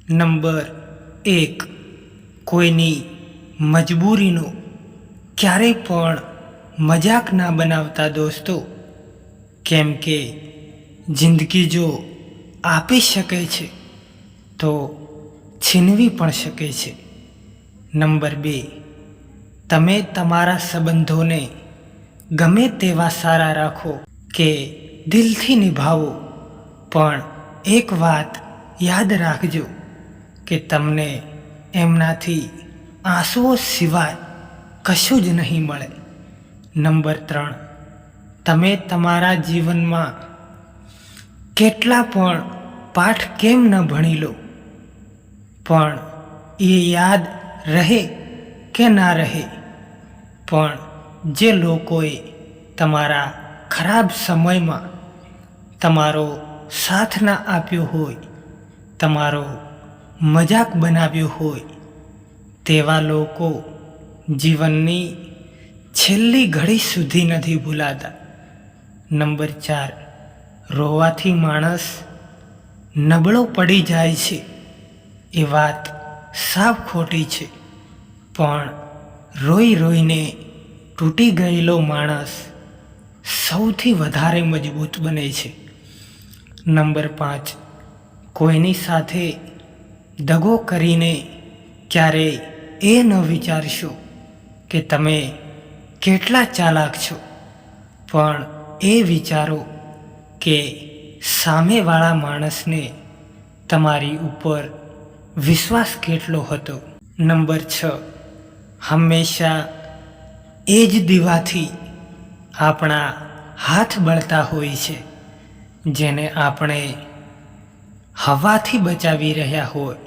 Number 1, કોઈની મજબૂરીનો ક્યારેય પણ મજાક ના બનાવતા દોસ્તો, કેમ કે જિંદગી જો આપી શકે છે તો છીનવી પણ શકે છે. નંબર 2, તમે તમારા સંબંધોને ગમે તેવા સારા રાખો કે દિલથી નિભાવો, પણ એક વાત યાદ રાખજો કે તમને એમનાથી આંસુઓ સિવાય કશું જ નહીં મળે. નંબર 3, તમે તમારા જીવનમાં કેટલા પણ પાઠ કેમ ન ભણી લો, પણ એ યાદ રહે કે ના રહે, પણ જે લોકોએ તમારા ખરાબ સમયમાં તમારો સાથ ના આપ્યો હોય, તમારો મજાક બનાવ્યો હોય, તેવા લોકો જીવનની છેલ્લી ઘડી સુધી નથી ભૂલાતા. નંબર 4, રોવાથી માણસ નબળો પડી જાય છે એ વાત સાવ ખોટી છે, પણ રોઈ રોઈને તૂટી ગયેલો માણસ સૌથી વધારે મજબૂત બને છે. નંબર 5, કોઈની સાથે દગો કરીને ક્યારેય એ ન વિચારશો કે તમે કેટલા ચાલાક છો, પણ એ વિચારો કે સામેવાળા માણસને તમારી ઉપર વિશ્વાસ કેટલો હતો. નંબર 6, હંમેશા એ જ દીવાથી આપણા હાથ બળતા હોય છે જેને આપણે હવાથી બચાવી રહ્યા હોય.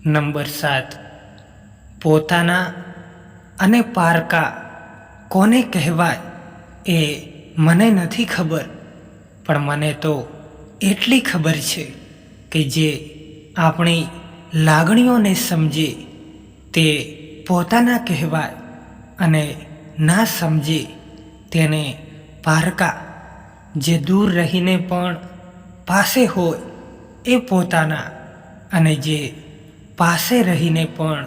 નંબર 7, પોતાના અને પારકા કોને કહેવાય એ મને નથી ખબર, પણ મને તો એટલી ખબર છે કે જે આપણી લાગણીઓને સમજે તે પોતાના કહેવાય, અને ના સમજે તેને પારકા. જે દૂર રહીને પણ પાસે હોય એ પોતાના, અને જે પાસે રહીને પણ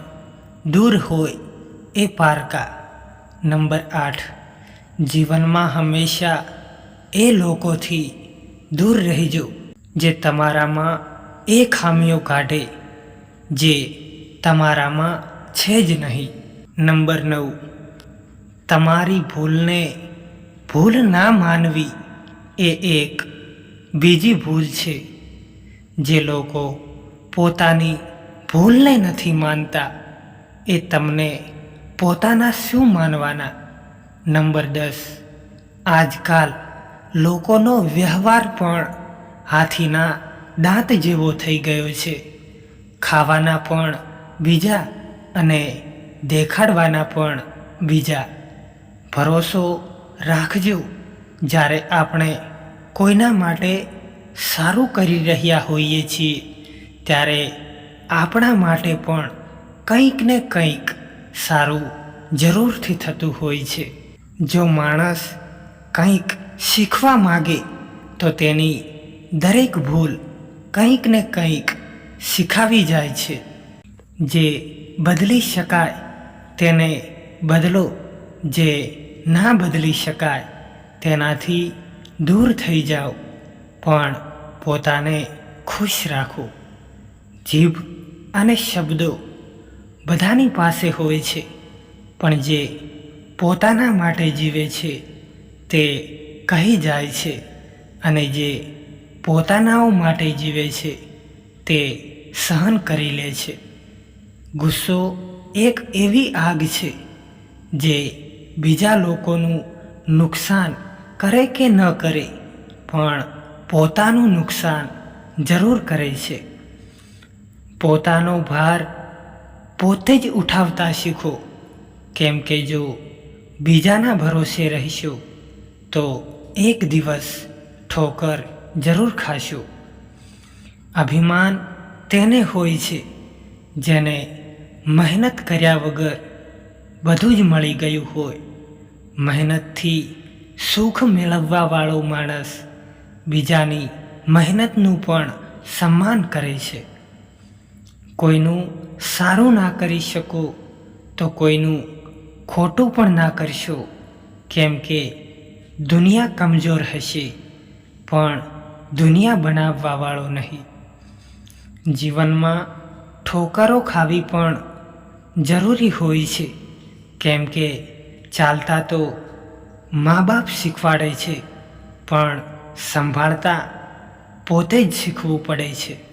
દૂર હોય એ પારકા. નંબર 8, જીવનમાં હંમેશા એ લોકોથી દૂર રહેજો જે તમારામાં એ ખામીઓ કાઢે જે તમારામાં છે જ નહીં. નંબર 9, તમારી ભૂલને ભૂલ ના માનવી એ એક બીજી ભૂલ છે. જે લોકો પોતાની ભૂલને નથી માનતા એ તમને પોતાના શું માનવાના. નંબર 10, આજકાલ લોકોનો વ્યવહાર પણ હાથીના દાંત જેવો થઈ ગયો છે. ખાવાના પણ બીજા અને દેખાડવાના પણ બીજા. ભરોસો રાખજો, જ્યારે આપણે કોઈના માટે સારું કરી રહ્યા હોઈએ છીએ ત્યારે આપણા માટે પણ કંઈક ને કંઈક સારું જરૂરથી થતું હોય છે. જો માણસ કંઈક શીખવા માગે તો તેની દરેક ભૂલ કંઈક ને કંઈક શીખાવી જાય છે. જે બદલી શકાય તેને બદલો, જે ના બદલી શકાય તેનાથી દૂર થઈ જાઓ, પણ પોતાને ખુશ રાખો. જીભ અને શબ્દો બધાની પાસે હોય છે, પણ જે પોતાના માટે જીવે છે તે કહી જાય છે, અને જે પોતાનાઓ માટે જીવે છે તે સહન કરી લે છે. ગુસ્સો એક એવી આગ છે જે બીજા લોકોનું નુકસાન કરે કે ન કરે પણ પોતાનું નુકસાન જરૂર કરે છે. પોતાનો ભાર પોતે જ ઉઠાવતા શીખો, કેમ કે જો બીજાના ભરોસે રહેશો તો એક દિવસ ઠોકર જરૂર ખાશો. અભિમાન તેને હોય છે જેને મહેનત કર્યા વગર બધું જ મળી ગયું હોય. મહેનતથી સુખ મેળવવાવાળો માણસ બીજાની મહેનતનું પણ સન્માન કરે છે. કોઈનું સારું ના કરી શકો તો કોઈનું ખોટું પણ ના કરશો, કેમ કે દુનિયા કમજોર હશે પણ દુનિયા બનાવવાવાળો નહીં. જીવનમાં ઠોકરો ખાવી પણ જરૂરી હોય છે, કેમ કે ચાલતા તો મા બાપ શીખવાડે છે પણ સંભાળતા પોતે જ શીખવું પડે છે.